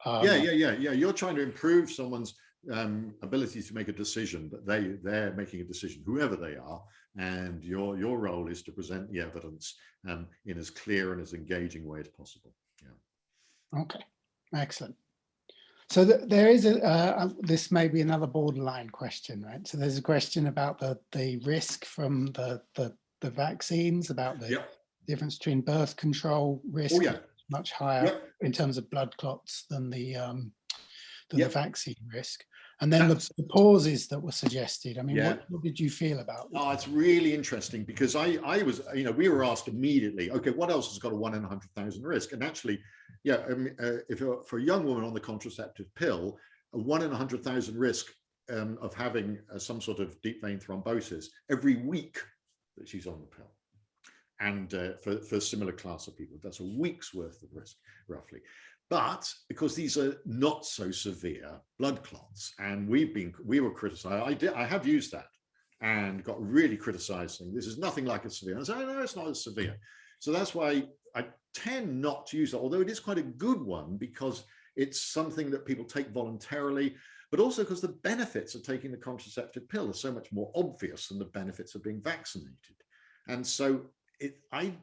Yeah. You're trying to improve someone's ability to make a decision, but they're making a decision, whoever they are, and your role is to present the evidence in as clear and as engaging way as possible. Yeah.
Okay, excellent. So there is this may be another borderline question, right? So there's a question about the risk from the vaccines, about the difference between birth control risk.
Oh, yeah.
Much higher in terms of blood clots than the vaccine risk. And then the pauses that were suggested. I mean, what did you feel about that?
Oh, it's really interesting, because I was, we were asked immediately, okay, what else has got a 1 in 100,000 risk? And actually, if you're, for a young woman on the contraceptive pill, a 1 in 100,000 risk of having some sort of deep vein thrombosis every week that she's on the pill. And for a similar class of people, that's a week's worth of risk, roughly. But because these are not so severe blood clots, and we were criticized, I have used that and got really criticized, saying this is nothing like a severe. I said, no, it's not as severe. So that's why I tend not to use that, although it is quite a good one, because it's something that people take voluntarily, but also because the benefits of taking the contraceptive pill are so much more obvious than the benefits of being vaccinated. And so I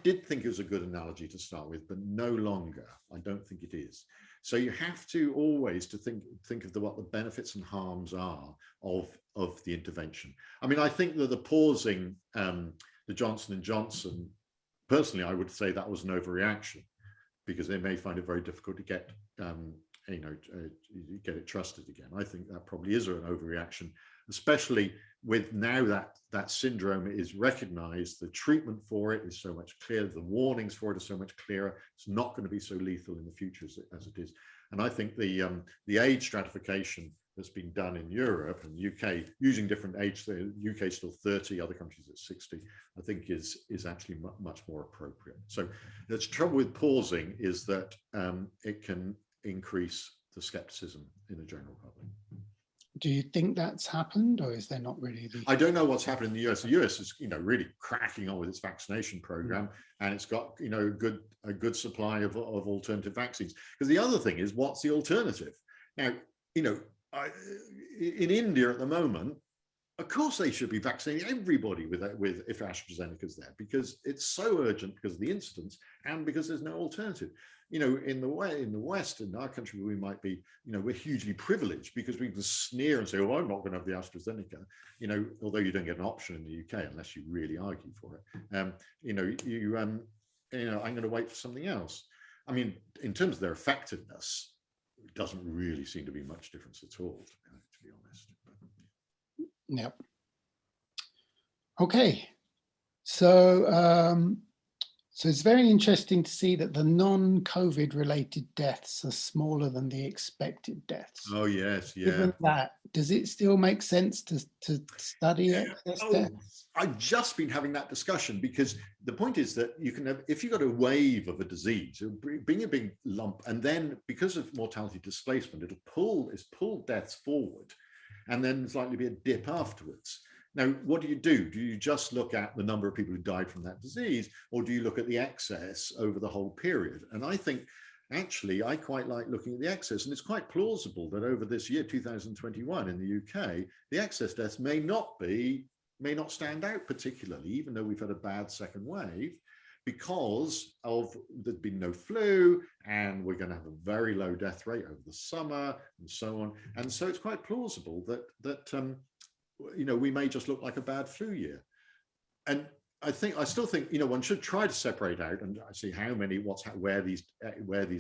did think it was a good analogy to start with, but no longer. I don't think it is. So you have to always think of what the benefits and harms are of the intervention. I mean, I think that the pausing, the Johnson & Johnson, personally, I would say that was an overreaction, because they may find it very difficult to get get it trusted again. I think that probably is an overreaction, especially with now that syndrome is recognized, the treatment for it is so much clearer, the warnings for it are so much clearer. It's not going to be so lethal in the future as it is. And I think the age stratification that's been done in Europe and UK using different age, the UK is still 30, other countries at 60, I think is actually much more appropriate. So the trouble with pausing is that it can increase the skepticism in the general public.
Do you think that's happened, or is there not really?
I don't know what's happened in the US. The US is, really cracking on with its vaccination program, and it's got, a good supply of alternative vaccines. Because the other thing is, what's the alternative? Now, in India at the moment, of course they should be vaccinating everybody with if AstraZeneca's there, because it's so urgent because of the incidence and because there's no alternative. In the West, in our country, we might be, we're hugely privileged because we can sneer and say, oh, I'm not going to have the AstraZeneca, although you don't get an option in the UK unless you really argue for it. I'm going to wait for something else. I mean, in terms of their effectiveness, it doesn't really seem to be much difference at all, to be honest.
Yep. Okay. So, so it's very interesting to see that the non-COVID related deaths are smaller than the expected deaths.
Oh, yes, yeah.
Given that, does it still make sense to study excess deaths?
I've just been having that discussion, because the point is that you can have, if you've got a wave of a disease, bring a big lump, and then because of mortality displacement, it's pull deaths forward, and then there's likely to be a dip afterwards. Now, what do? Do you just look at the number of people who died from that disease, or do you look at the excess over the whole period? And I think, actually, I quite like looking at the excess, and it's quite plausible that over this year, 2021, in the UK, the excess deaths may not stand out particularly, even though we've had a bad second wave, because there's been no flu, and we're going to have a very low death rate over the summer, and so on. And so it's quite plausible that we may just look like a bad flu year. And I still think one should try to separate out and see where these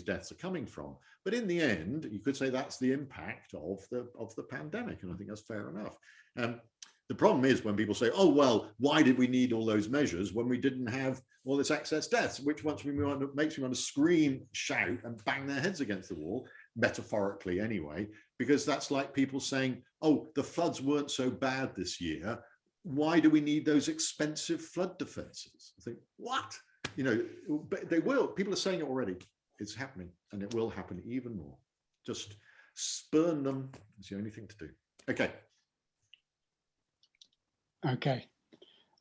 deaths are coming from. But in the end, you could say that's the impact of the pandemic, and I think that's fair enough. The problem is when people say, oh, well, why did we need all those measures when we didn't have all this excess deaths, which makes me want to scream, shout, and bang their heads against the wall, metaphorically anyway, because that's like people saying, oh, the floods weren't so bad this year. Why do we need those expensive flood defenses? I think, what? But they will. People are saying it already. It's happening, and it will happen even more. Just spurn them. It's the only thing to do. Okay.
Okay.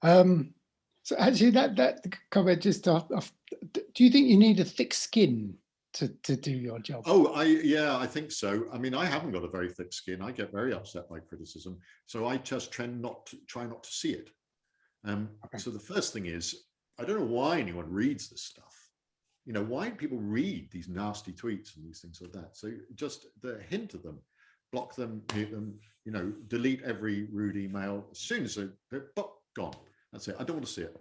So actually, that comment just off. Do you think you need a thick skin to do your job?
Oh, I think so. I mean, I haven't got a very thick skin. I get very upset by criticism, so I just try not to see it. Okay. So the first thing is, I don't know why anyone reads this stuff. Why do people read these nasty tweets and these things like that? So just the hint of them, block them, mute them, delete every rude email as soon as they're gone. That's it. I don't want to see it.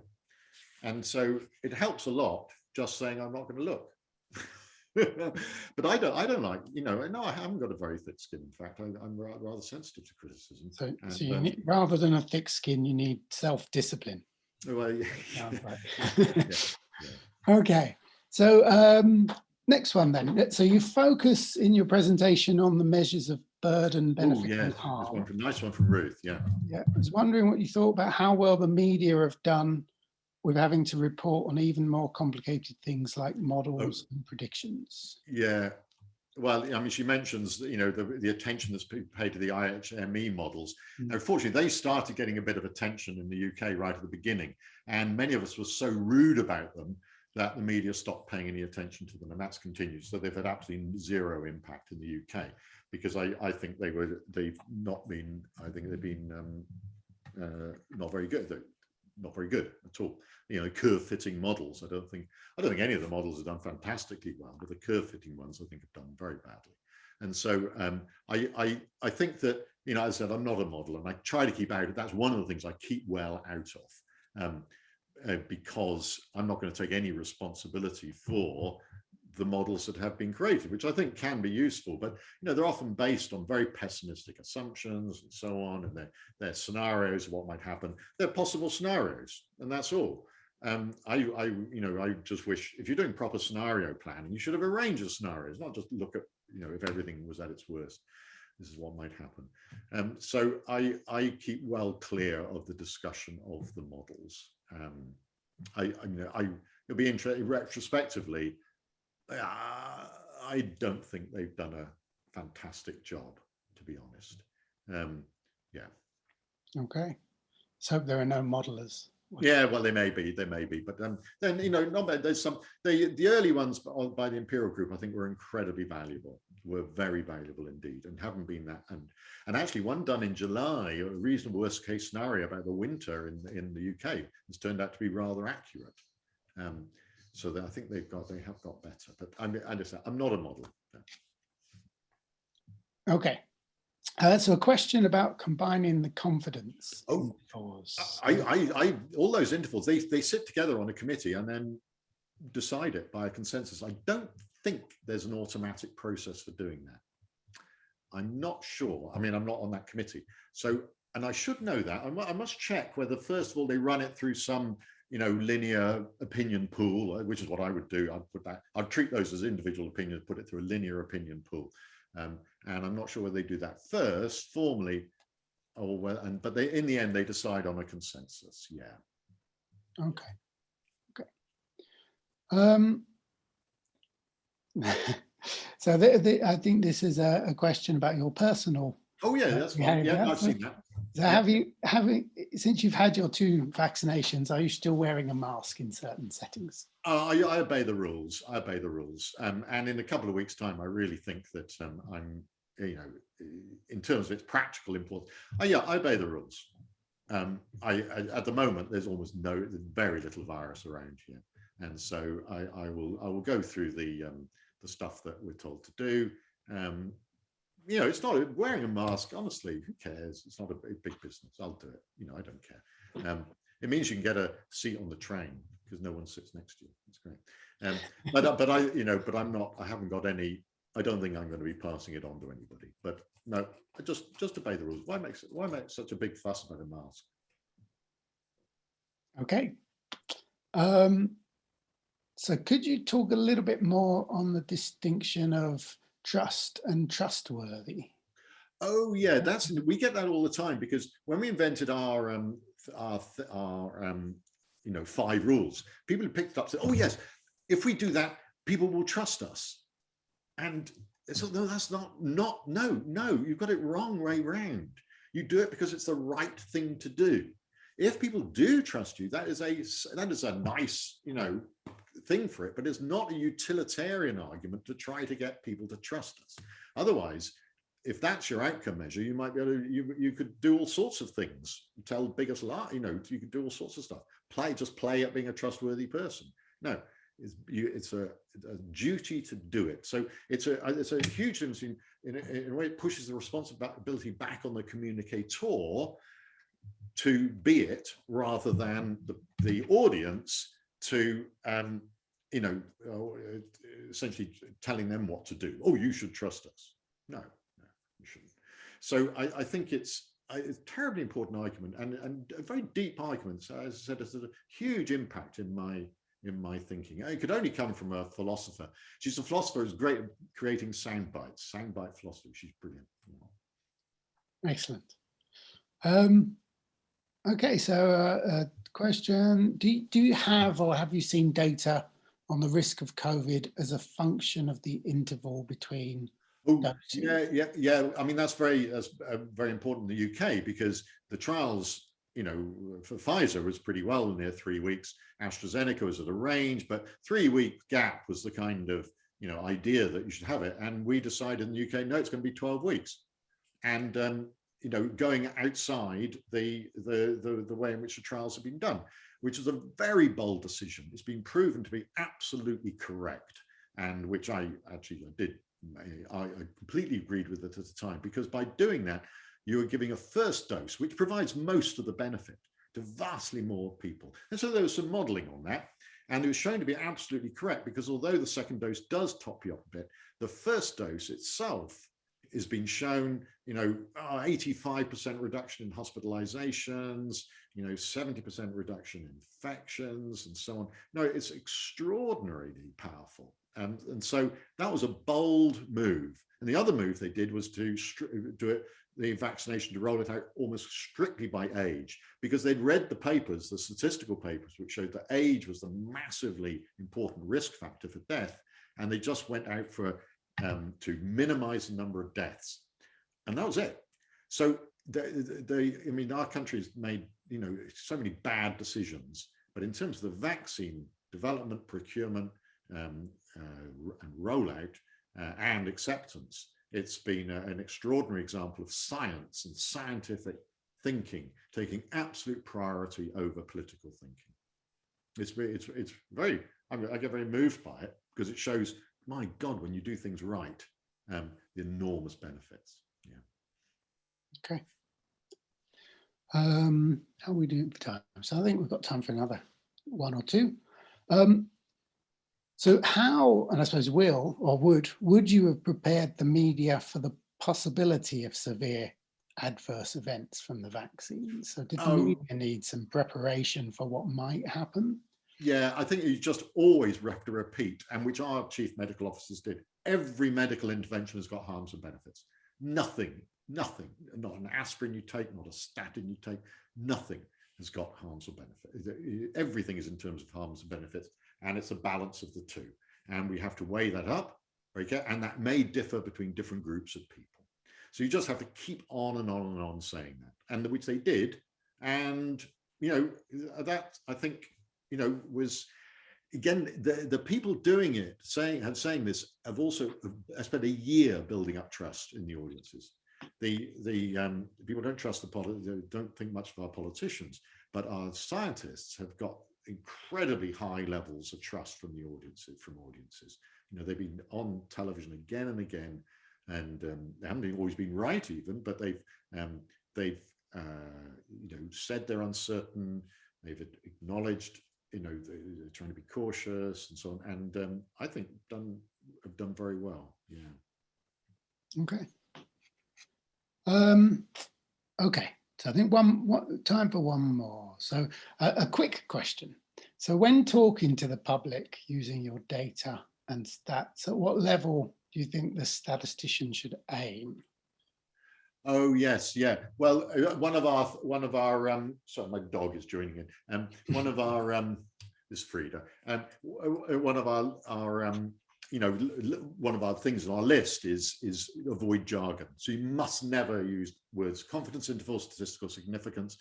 And so it helps a lot just saying I'm not going to look. But I don't like, no, I haven't got a very thick skin. In fact, I'm rather sensitive to criticism.
So you need, rather than a thick skin, you need self-discipline.
Well, yeah.
Yeah. Okay. So next one then. So you focus in your presentation on the measures of burden, benefit, and harm.
Nice one from Ruth. Yeah.
Yeah. I was wondering what you thought about how well the media have done with having to report on even more complicated things like models and predictions.
Yeah. Well, I mean, she mentions, the attention that's paid to the IHME models. Now, fortunately, they started getting a bit of attention in the UK right at the beginning, and many of us were so rude about them that the media stopped paying any attention to them, and that's continued. So they've had absolutely zero impact in the UK, because I think they've been not very good. Not very good at all. Curve fitting models. I don't think any of the models have done fantastically well, but the curve fitting ones I think have done very badly. And so I think that, as I said, I'm not a model, and I try to keep out. That's one of the things I keep well out of, because I'm not going to take any responsibility for the models that have been created, which I think can be useful, but they're often based on very pessimistic assumptions and so on, and they're scenarios of what might happen. They're possible scenarios, and that's all. I just wish, if you're doing proper scenario planning, you should have a range of scenarios, not just look at if everything was at its worst, this is what might happen. So I keep well clear of the discussion of the models. It'll be interesting retrospectively. I don't think they've done a fantastic job, to be honest. Yeah. Okay.
Let's hope there are no modelers.
Yeah, well, they may be, but then not bad. There's some the early ones by the Imperial Group, I think, were incredibly valuable, were very valuable indeed, and haven't been that. And actually, one done in July, a reasonable worst case scenario about the winter in the UK, has turned out to be rather accurate. So I think they have got better. But I'm not a model. No.
Okay. So a question about combining the confidence intervals.
All those intervals, they sit together on a committee and then decide it by a consensus. I don't think there's an automatic process for doing that. I'm not sure. I mean, I'm not on that committee. So, and I should know that. I must check whether, first of all, they run it through some linear opinion pool, which is what I would do. I'd treat those as individual opinions, put it through a linear opinion pool. And I'm not sure whether they do that first formally, but in the end they decide on a consensus. Yeah.
Okay. So I think this is a question about your personal.
Oh yeah, that's fine. Yeah, I've seen that.
So since you've had your 2 vaccinations, are you still wearing a mask in certain settings?
I obey the rules. And in a couple of weeks' time, I really think that I'm, in terms of its practical importance, I obey the rules. At the moment, there's very little virus around here, and so I will go through the stuff that we're told to do. It's not wearing a mask. Honestly, who cares? It's not a big business. I'll do it. I don't care. It means you can get a seat on the train because no one sits next to you. It's great. But I'm not. I haven't got any. I don't think I'm going to be passing it on to anybody. But no, I just obey the rules. Why make such a big fuss about a mask?
Okay. So could you talk a little bit more on the distinction of trust and trustworthy?
Oh yeah, we get that all the time, because when we invented our 5 rules, people who picked it up said, oh yes, if we do that, people will trust us. And so no, that's no, you've got it wrong way round. You do it because it's the right thing to do. If people do trust you, that is a nice, thing for it, but it's not a utilitarian argument to try to get people to trust us. Otherwise, if that's your outcome measure, you might be able to, you could do all sorts of things, tell the biggest lie, you could do all sorts of stuff. Just play at being a trustworthy person. No, it's a duty to do it. So it's a huge difference in a way. It pushes the responsibility back on the communicator to be it, rather than the audience to essentially telling them what to do. Oh, you should trust us. No, you shouldn't. So I think it's a terribly important argument, and a very deep argument. So as I said, it's a huge impact in my thinking. It could only come from a philosopher. She's a philosopher who's great at creating soundbite philosophy. She's brilliant.
Excellent. Okay, so question, do you have, or have you seen data on the risk of COVID as a function of the interval between doses?
Yeah. I mean, that's very important in the UK, because the trials, for Pfizer was pretty well near 3 weeks. AstraZeneca was at a range, but 3-week gap was the kind of idea that you should have it. And we decided in the UK, no, it's going to be 12 weeks. And going outside the way in which the trials have been done, which is a very bold decision. It's been proven to be absolutely correct, and which I completely agreed with it at the time, because by doing that, you are giving a first dose, which provides most of the benefit to vastly more people. And so there was some modeling on that. And it was shown to be absolutely correct, because although the second dose does top you up a bit, the first dose itself has been shown, 85% reduction in hospitalizations, 70% reduction in infections and so on. No, it's extraordinarily powerful. And so that was a bold move. And the other move they did was to do it, the vaccination, to roll it out almost strictly by age, because they'd read the papers, the statistical papers, which showed that age was the massively important risk factor for death. And they just went out for to minimize the number of deaths. And that was it. So our country's made, so many bad decisions, but in terms of the vaccine development, procurement, and rollout and acceptance, it's been an extraordinary example of science and scientific thinking taking absolute priority over political thinking. It's very, I get very moved by it, because it shows, my God, when you do things right, the enormous benefits. Yeah.
Okay. How are we doing for time? So I think we've got time for another one or two. So how, and I suppose would you have prepared the media for the possibility of severe adverse events from the vaccine? So did the media need some preparation for what might happen?
Yeah, I think you just always have to repeat, and which our chief medical officers did. Every medical intervention has got harms and benefits. Nothing, not an aspirin you take, not a statin you take, nothing has got harms or benefits. Everything is in terms of harms and benefits, and it's a balance of the two. And we have to weigh that up, okay? And that may differ between different groups of people. So you just have to keep on and on and on saying that, and which they did. And, that I think, was, again, the people doing it, saying this, have also spent a year building up trust in the audiences. The people don't trust they don't think much of our politicians, but our scientists have got incredibly high levels of trust from the audiences. They've been on television again and again, and they haven't always been right even, but they've said they're uncertain. They've acknowledged, they're trying to be cautious and so on. And I think have done very well. Yeah.
Okay. Okay. So I think time for one more. So a quick question. So when talking to the public using your data and stats, at what level do you think the statistician should aim?
Oh yes, yeah. Well, one of our sorry, my dog is joining in. One of our this is Frida. One of our one of our things on our list is avoid jargon. So you must never use words confidence interval, statistical significance.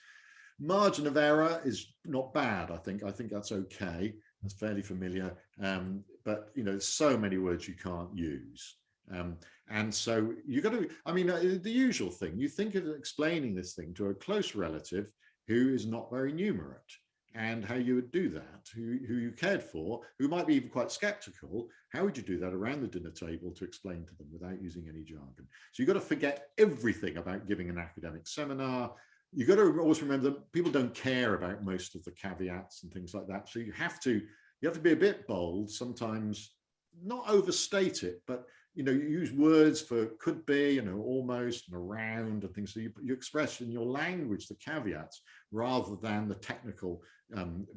Margin of error is not bad. I think that's okay. That's fairly familiar. But there's so many words you can't use. And so you got to, the usual thing, you think of explaining this thing to a close relative who is not very numerate, and how you would do that, who you cared for, who might be even quite skeptical. How would you do that around the dinner table to explain to them without using any jargon? So you've got to forget everything about giving an academic seminar. You've got to always remember that people don't care about most of the caveats and things like that. So you have to be a bit bold, sometimes not overstate it, but you use words for could be, almost and around and things. So you express in your language the caveats rather than the technical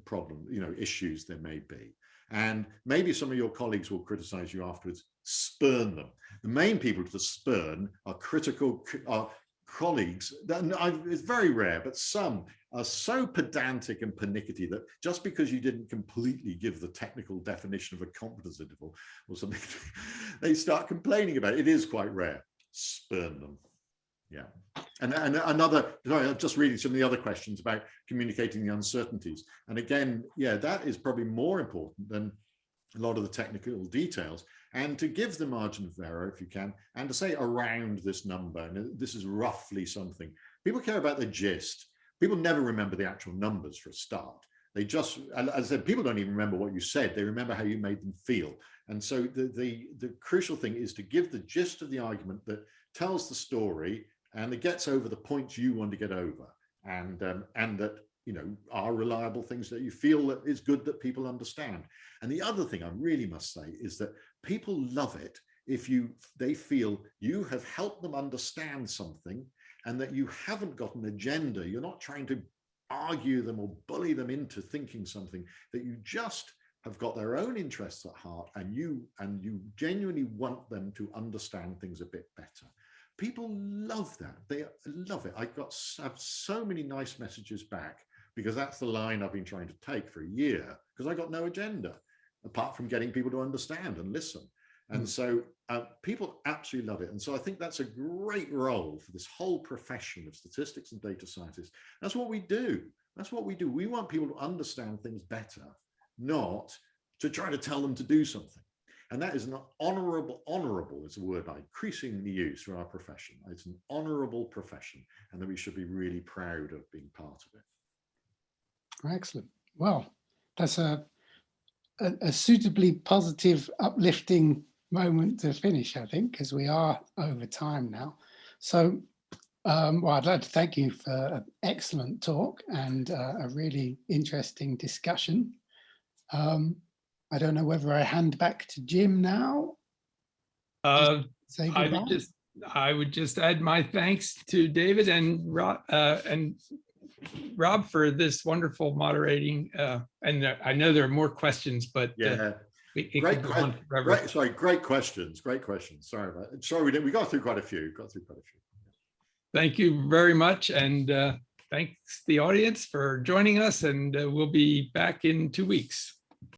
problem, issues there may be. And maybe some of your colleagues will criticize you afterwards. Spurn them. The main people to spurn are critical, colleagues. It's very rare, but some are so pedantic and pernickety that just because you didn't completely give the technical definition of a confidence interval or something, they start complaining about it. It is quite rare. Spurn them. Yeah. And another, sorry, I'm just reading some of the other questions about communicating the uncertainties. And again, yeah, that is probably more important than a lot of the technical details. And to give the margin of error, if you can, and to say around this number, and this is roughly something. People care about the gist. People never remember the actual numbers for a start. They just, as I said, people don't even remember what you said. They remember how you made them feel. And so the crucial thing is to give the gist of the argument that tells the story and it gets over the points you want to get over. And that are reliable, things that you feel that is good that people understand. And the other thing I really must say is that people love it if they feel you have helped them understand something and that you haven't got an agenda. You're not trying to argue them or bully them into thinking something, that you just have got their own interests at heart, and you genuinely want them to understand things a bit better. People love that. They love it. I have so many nice messages back, because that's the line I've been trying to take for a year, because I got no agenda apart from getting people to understand and listen. And so people absolutely love it. And so I think that's a great role for this whole profession of statistics and data scientists. That's what we do. That's what we do. We want people to understand things better, not to try to tell them to do something. And that is an honorable is a word I increasingly use for our profession. It's an honorable profession, and that we should be really proud of being part of it.
Excellent. Well, that's a suitably positive, uplifting moment to finish, I think, because we are over time now. So, well, I'd like to thank you for an excellent talk and a really interesting discussion. I don't know whether I hand back to Jim now. Say goodbye.
I would just add my thanks to David and Rob for this wonderful moderating. And I know there are more questions, but
yeah, great questions. Sorry about it. Sorry, we got through quite a few.
Thank you very much, and thanks the audience for joining us. And we'll be back in 2 weeks.